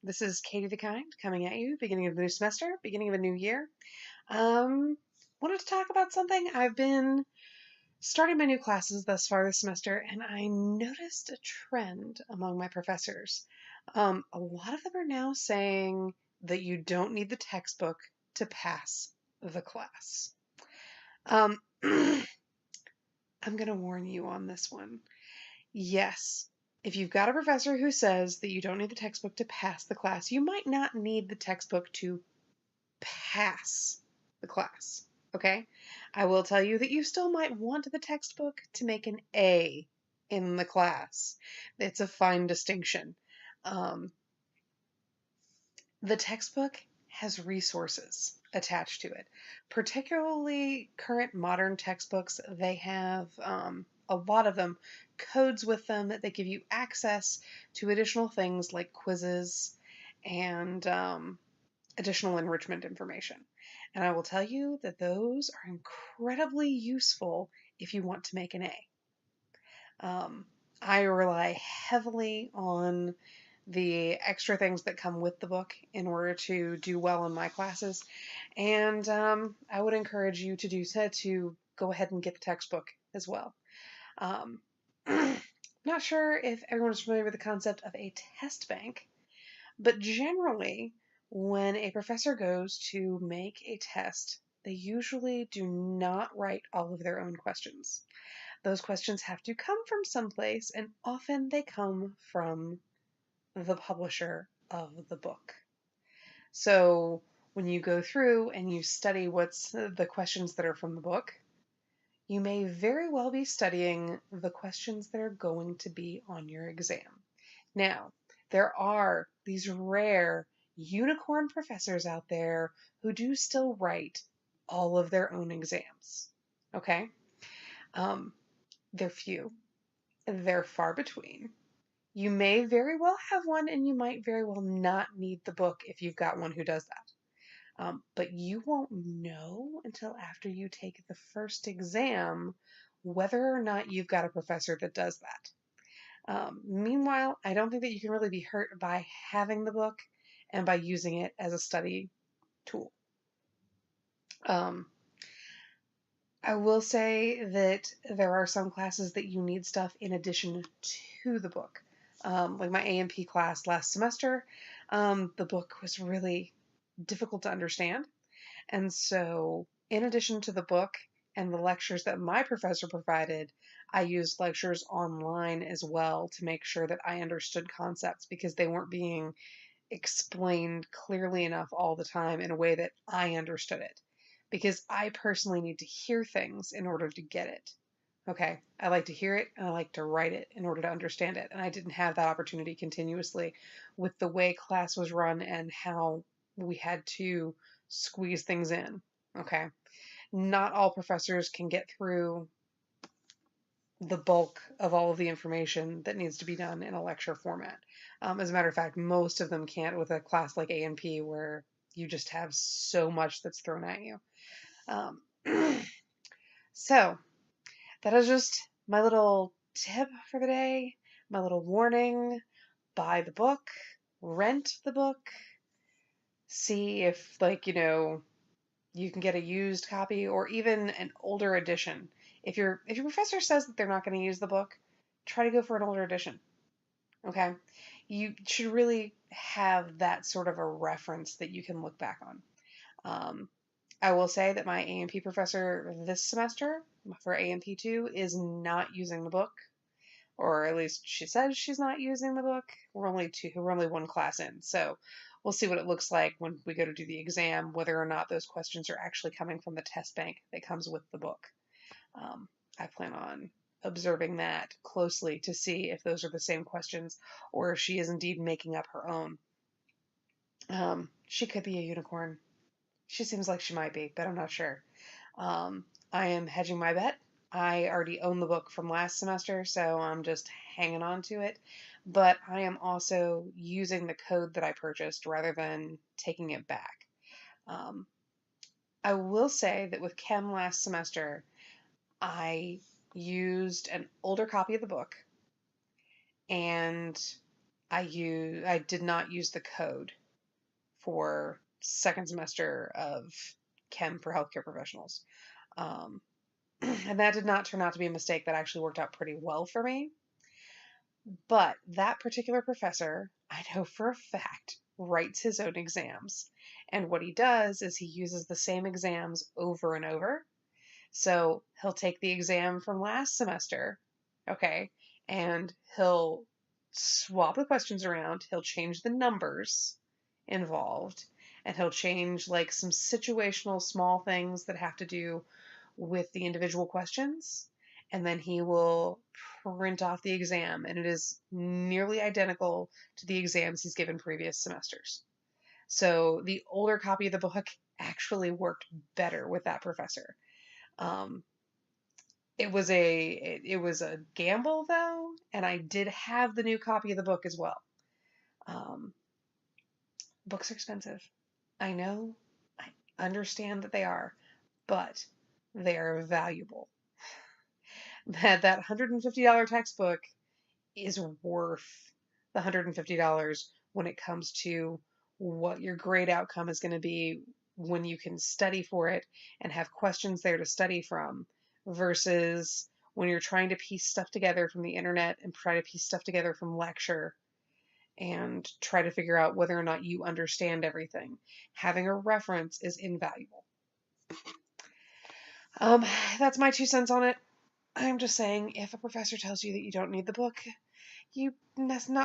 This is Katie the Kind coming at you, beginning of the new semester, beginning of a new year. Um, Wanted to talk about something. I've been starting my new classes thus far this semester, and I noticed a trend among my professors. A lot of them are now saying that you don't need the textbook to pass the class. Um, I'm going to warn you on this one. Yes, if you've got a professor who says that you don't need the textbook to pass the class, you might not need the textbook to pass the class. Okay? I will tell you that you still might want the textbook to make an A in the class. It's a fine distinction. Um, the textbook has resources attached to it, particularly current modern textbooks. They have a lot of them codes with them that give you access to additional things like quizzes and additional enrichment information. And I will tell you that those are incredibly useful if you want to make an A. Um, I rely heavily on the extra things that come with the book in order to do well in my classes. And I would encourage you to do so, to go ahead and get the textbook as well. Um, Not sure if everyone is familiar with the concept of a test bank, but generally, when a professor goes to make a test, they usually do not write all of their own questions. Those questions have to come from someplace, and often they come from the publisher of the book. So when you go through and you study what's the questions that are from the book, you may very well be studying the questions that are going to be on your exam. Now, there are these rare unicorn professors out there who do still write all of their own exams. Okay? Um, they're few, they're far between. You may very well have one, and you might very well not need the book if you've got one who does that. But you won't know until after you take the first exam whether or not you've got a professor that does that. Meanwhile, I don't think that you can really be hurt by having the book and by using it as a study tool. Um, I will say that there are some classes that you need stuff in addition to the book. Like my A&P class last semester, the book was really difficult to understand. And so, in addition to the book and the lectures that my professor provided, I used lectures online as well to make sure that I understood concepts because they weren't being explained clearly enough all the time in a way that I understood it. Because I personally need to hear things in order to get it. Okay, I like to hear it and I like to write it in order to understand it. And I didn't have that opportunity continuously with the way class was run and how we had to squeeze things in. Okay, not all professors can get through the bulk of all of the information that needs to be done in a lecture format. As a matter of fact, most of them can't with a class like A&P where you just have so much that's thrown at you. Um, so, that is just my little tip for the day, my little warning. Buy the book, rent the book, see if, like, you can get a used copy or even an older edition. If your professor says that they're not going to use the book, try to go for an older edition. Okay? You should really have that sort of a reference that you can look back on. Um, I will say that my A&P professor this semester for A&P2 is not using the book, or at least she says she's not using the book. We're only one class in, so we'll see what it looks like when we go to do the exam, whether or not those questions are actually coming from the test bank that comes with the book. Um, I plan on observing that closely to see if those are the same questions or if she is indeed making up her own. She could be a unicorn. She seems like she might be, but I'm not sure. I am hedging my bet. I already own the book from last semester, so I'm just hanging on to it. But I am also using the code that I purchased rather than taking it back. Um, I will say that with Chem last semester, I used an older copy of the book and I did not use the code for second semester of chem for healthcare professionals. Um, and that did not turn out to be a mistake. That actually worked out pretty well for me. But that particular professor, I know for a fact, writes his own exams. And what he does is he uses the same exams over and over. So he'll take the exam from last semester, okay, and he'll swap the questions around. He'll change the numbers involved, and he'll change like some situational small things that have to do with the individual questions. And then he will print off the exam, and it is nearly identical to the exams he's given previous semesters. So the older copy of the book actually worked better with that professor. Um, it was a gamble though, and I did have the new copy of the book as well. Um, Books are expensive. I know, I understand that they are, but they are valuable. That $150 textbook is worth the $150 when it comes to what your grade outcome is going to be when you can study for it and have questions there to study from versus when you're trying to piece stuff together from the internet and try to piece stuff together from lecture and try to figure out whether or not you understand everything. Having a reference is invaluable. Um, that's my 2 cents on it. I'm just saying, if a professor tells you that you don't need the book, you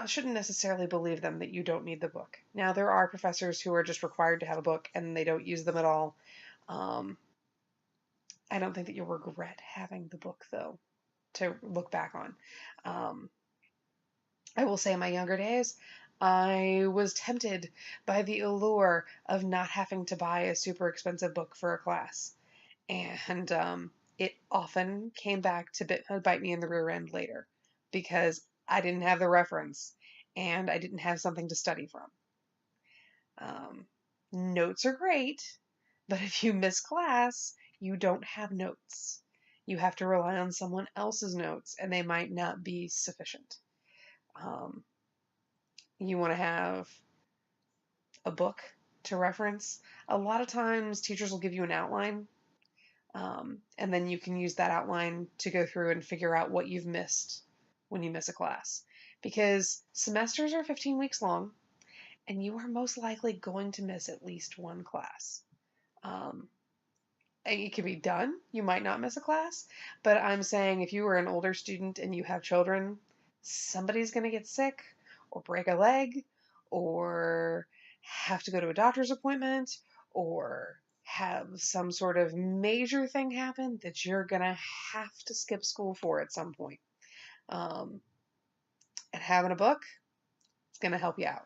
shouldn't necessarily believe them that you don't need the book. Now, there are professors who are just required to have a book and they don't use them at all. Um, I don't think that you'll regret having the book, though, to look back on. Um, I will say in my younger days, I was tempted by the allure of not having to buy a super expensive book for a class. And it often came back to bite me in the rear end later because I didn't have the reference and I didn't have something to study from. Um, Notes are great, but if you miss class, you don't have notes. You have to rely on someone else's notes, and they might not be sufficient. Um, you want to have a book to reference. A lot of times, teachers will give you an outline, and then you can use that outline to go through and figure out what you've missed when you miss a class. Because semesters are 15 weeks long, and you are most likely going to miss at least one class. Um, it can be done. You might not miss a class, but I'm saying if you are an older student and you have children, somebody's going to get sick or break a leg or have to go to a doctor's appointment or have some sort of major thing happen that you're going to have to skip school for at some point. And having a book is going to help you out.